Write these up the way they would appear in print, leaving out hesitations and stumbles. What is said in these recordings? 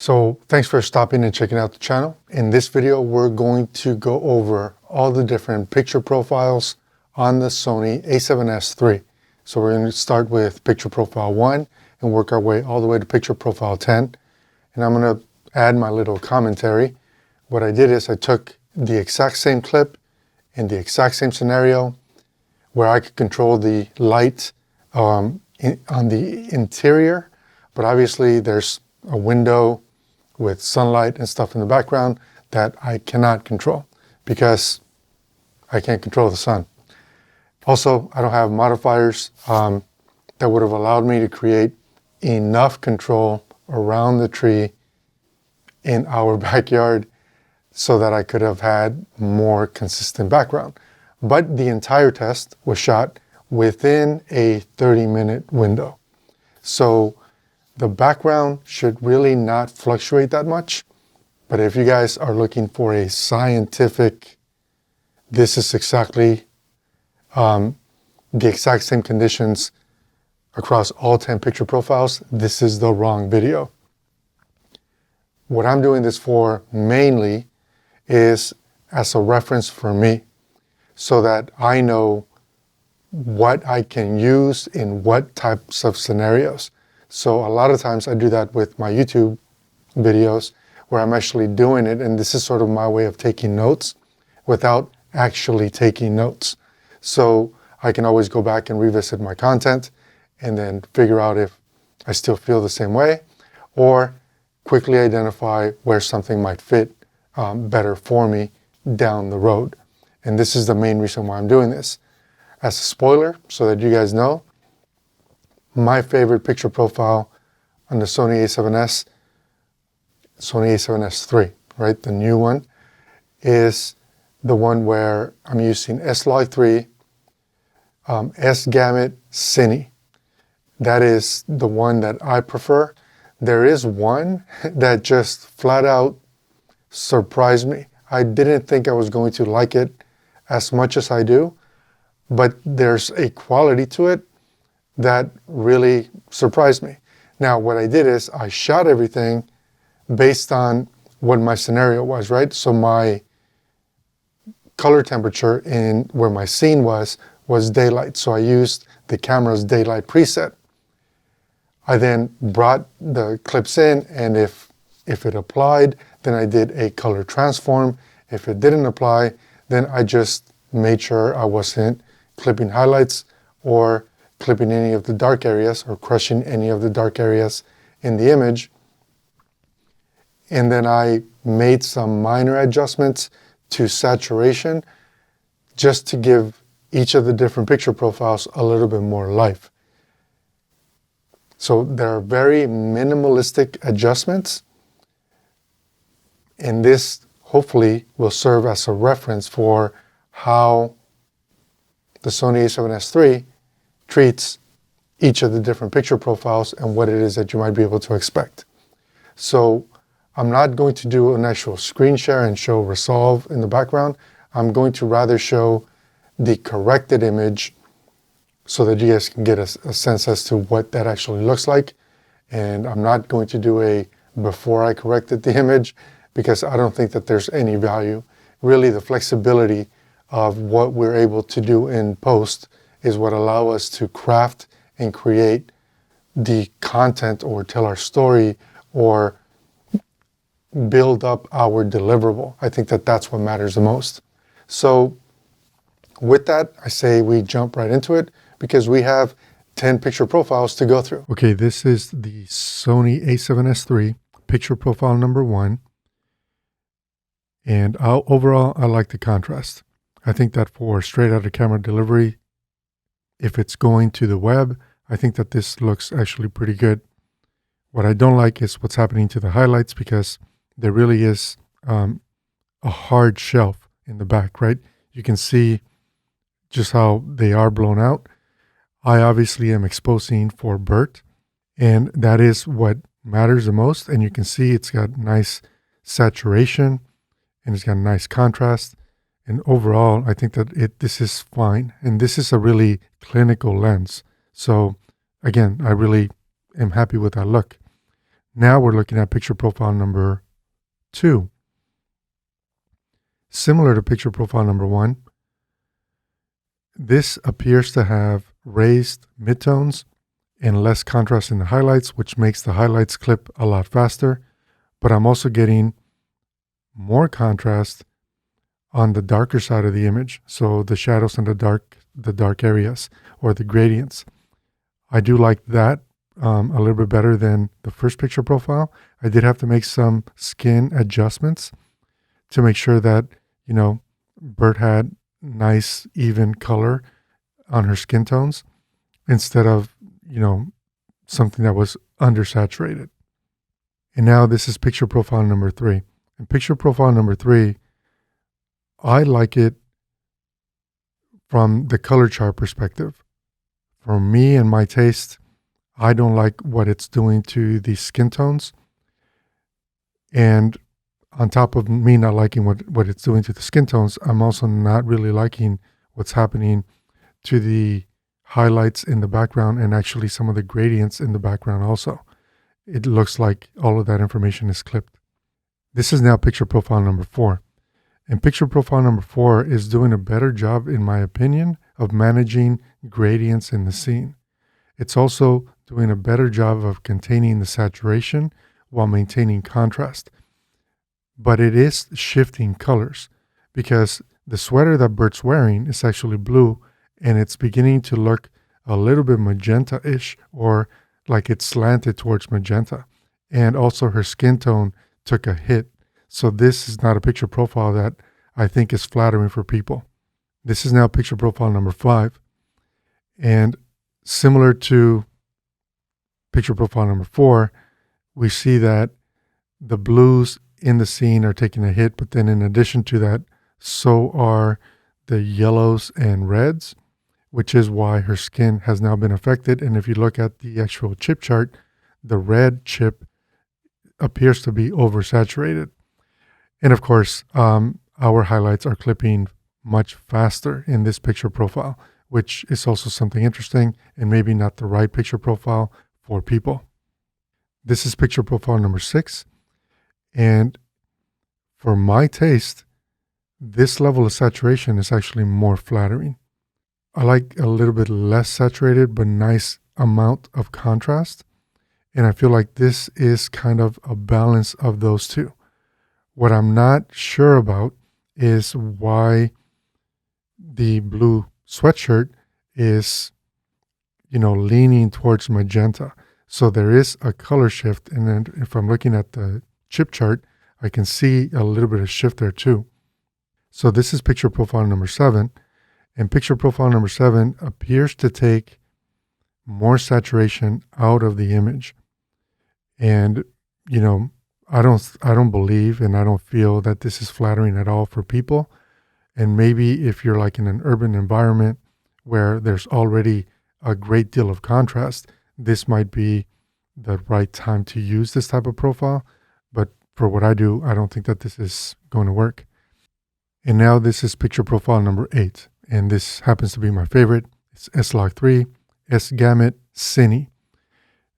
So thanks for stopping and checking out the channel. In this video, we're going to go over all the different picture profiles on the Sony a7S III. So we're going to start with picture profile 1 and work our way all the way to picture profile 10. And I'm going to add my little commentary. What I did is I took the exact same clip in the exact same scenario where I could control the light on the interior, but obviously there's a window with sunlight and stuff in the background that I cannot control because I can't control the sun. Also, I don't have modifiers that would have allowed me to create enough control around the tree in our backyard so that I could have had more consistent background. But the entire test was shot within a 30-minute window. So the background should really not fluctuate that much. But if you guys are looking for a scientific, this is exactly the exact same conditions across all 10 picture profiles, this is the wrong video. What I'm doing this for mainly is as a reference for me so that I know what I can use in what types of scenarios. So a lot of times I do that with my YouTube videos where I'm actually doing it, and this is sort of my way of taking notes without actually taking notes. So I can always go back and revisit my content and then figure out if I still feel the same way, or quickly identify where something might fit better for me down the road. And this is the main reason why I'm doing this. As a spoiler, so that you guys know, my favorite picture profile on the Sony a7S, Sony a7S III, right, the new one, is the one where I'm using S-Log3 S-Gamut Cine. That is the one that I prefer. There is one that just flat out surprised me. I didn't think I was going to like it as much as I do, but there's a quality to it that really surprised me. Now, what I did is I shot everything based on what my scenario was, right? So my color temperature in where my scene was daylight. So I used the camera's daylight preset. I then brought the clips in, and if it applied, then I did a color transform. If it didn't apply, then I just made sure I wasn't clipping highlights or clipping any of the dark areas or crushing any of the dark areas in the image. And then I made some minor adjustments to saturation just to give each of the different picture profiles a little bit more life. So there are very minimalistic adjustments, and this hopefully will serve as a reference for how the Sony a7S III treats each of the different picture profiles and what it is that you might be able to expect. So I'm not going to do an actual screen share and show resolve in the background. I'm going to rather show the corrected image so that you guys can get a sense as to what that actually looks like. And I'm not going to do a before I corrected the image because I don't think that there's any value. Really, the flexibility of what we're able to do in post is what allow us to craft and create the content or tell our story or build up our deliverable. I think that that's what matters the most. So with that, I say we jump right into it because we have 10 picture profiles to go through. Okay, this is the Sony a7S III picture profile number 1. And overall, I like the contrast. I think that for straight out of camera delivery, if it's going to the web, I think that this looks actually pretty good. What I don't like is what's happening to the highlights because there really is a hard shelf in the back, right? You can see just how they are blown out. I obviously am exposing for Bert, and that is what matters the most. And you can see it's got nice saturation and it's got nice contrast. And overall, I think that this is fine. And this is a really clinical lens. So again, I really am happy with that look. Now we're looking at picture profile number 2. Similar to picture profile number 1, this appears to have raised midtones and less contrast in the highlights, which makes the highlights clip a lot faster. But I'm also getting more contrast on the darker side of the image. So the shadows and the dark areas or the gradients. I do like that a little bit better than the first picture profile. I did have to make some skin adjustments to make sure that, Bert had nice, even color on her skin tones instead of, something that was undersaturated. And now this is picture profile number 3. And picture profile number 3, I like it from the color chart perspective. For me and my taste, I don't like what it's doing to the skin tones. And on top of me not liking what it's doing to the skin tones, I'm also not really liking what's happening to the highlights in the background and actually some of the gradients in the background also. It looks like all of that information is clipped. This is now picture profile number 4. And picture profile number 4 is doing a better job, in my opinion, of managing gradients in the scene. It's also doing a better job of containing the saturation while maintaining contrast. But it is shifting colors because the sweater that Bert's wearing is actually blue and it's beginning to look a little bit magenta-ish or like it's slanted towards magenta. And also her skin tone took a hit. So this is not a picture profile that I think is flattering for people. This is now picture profile number 5. And similar to picture profile number 4, we see that the blues in the scene are taking a hit, but then in addition to that, so are the yellows and reds, which is why her skin has now been affected. And if you look at the actual chip chart, the red chip appears to be oversaturated. And of course, our highlights are clipping much faster in this picture profile, which is also something interesting and maybe not the right picture profile for people. This is picture profile number 6. And for my taste, this level of saturation is actually more flattering. I like a little bit less saturated, but nice amount of contrast. And I feel like this is kind of a balance of those two. What I'm not sure about is why the blue sweatshirt is, leaning towards magenta. So there is a color shift. And then if I'm looking at the chip chart, I can see a little bit of shift there too. So this is picture profile number 7. And picture profile number 7 appears to take more saturation out of the image. And, I don't believe and I don't feel that this is flattering at all for people. And maybe if you're like in an urban environment where there's already a great deal of contrast, this might be the right time to use this type of profile. But for what I do, I don't think that this is going to work. And now this is picture profile number 8. And this happens to be my favorite. It's S-Log3, S-Gamut Cine.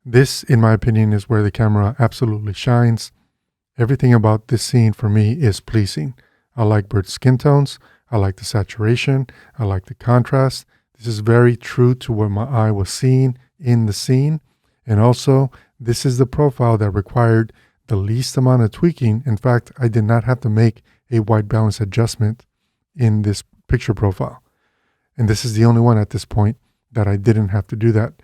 This, in my opinion, is where the camera absolutely shines. Everything about this scene for me is pleasing. I like Bert's skin tones. I like the saturation. I like the contrast. This is very true to what my eye was seeing in the scene. And also, this is the profile that required the least amount of tweaking. In fact, I did not have to make a white balance adjustment in this picture profile. And this is the only one at this point that I didn't have to do that.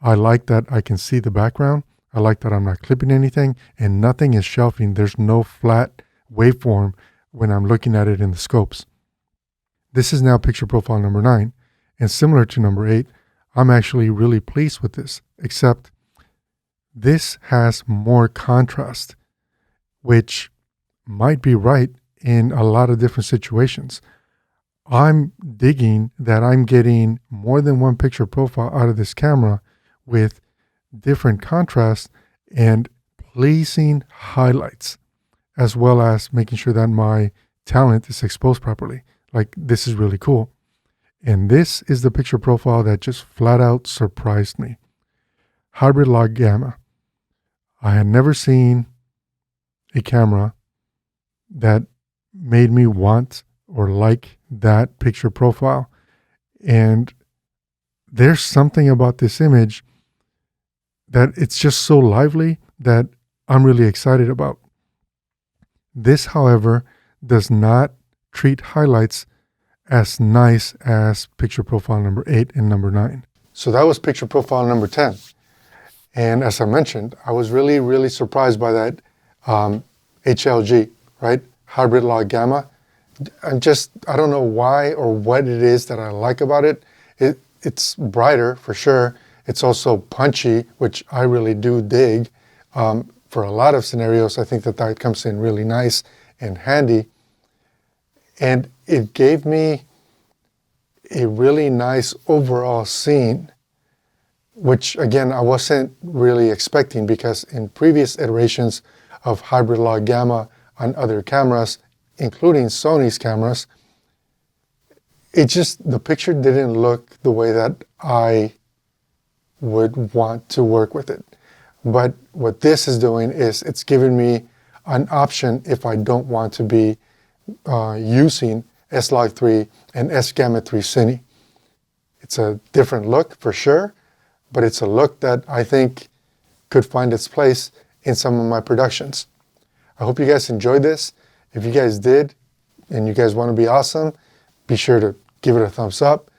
I like that I can see the background. I like that I'm not clipping anything and nothing is shelving. There's no flat waveform when I'm looking at it in the scopes. This is now picture profile number 9. And similar to number 8, I'm actually really pleased with this, except this has more contrast, which might be right in a lot of different situations. I'm digging that I'm getting more than one picture profile out of this camera with different contrast and pleasing highlights, as well as making sure that my talent is exposed properly. Like, this is really cool. And this is the picture profile that just flat out surprised me. Hybrid log gamma. I had never seen a camera that made me want or like that picture profile. And there's something about this image that it's just so lively that I'm really excited about. This, however, does not treat highlights as nice as picture profile number 8 and number 9. So that was picture profile number 10. And as I mentioned, I was really, really surprised by that HLG, right? Hybrid log gamma. I don't know why or what it is that I like about it. It's brighter for sure. It's also punchy, which I really do dig. For a lot of scenarios, I think that comes in really nice and handy. And it gave me a really nice overall scene, which again, I wasn't really expecting, because in previous iterations of hybrid log gamma on other cameras, including Sony's cameras, the picture didn't look the way that I would want to work with it. But what this is doing is it's giving me an option if I don't want to be using S-Log3 and S-Gamma3 Cine. It's a different look for sure, but it's a look that I think could find its place in some of my productions. I hope you guys enjoyed this. If you guys did, and you guys want to be awesome, be sure to give it a thumbs up.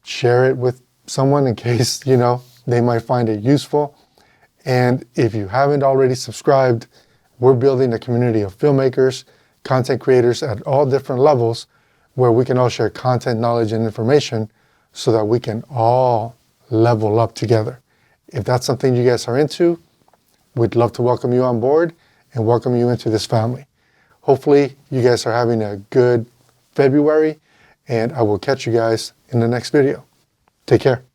Share it with someone in case, they might find it useful. And if you haven't already subscribed, we're building a community of filmmakers, content creators at all different levels, where we can all share content, knowledge, and information so that we can all level up together. If that's something you guys are into, we'd love to welcome you on board and welcome you into this family. Hopefully you guys are having a good February, and I will catch you guys in the next video. Take care.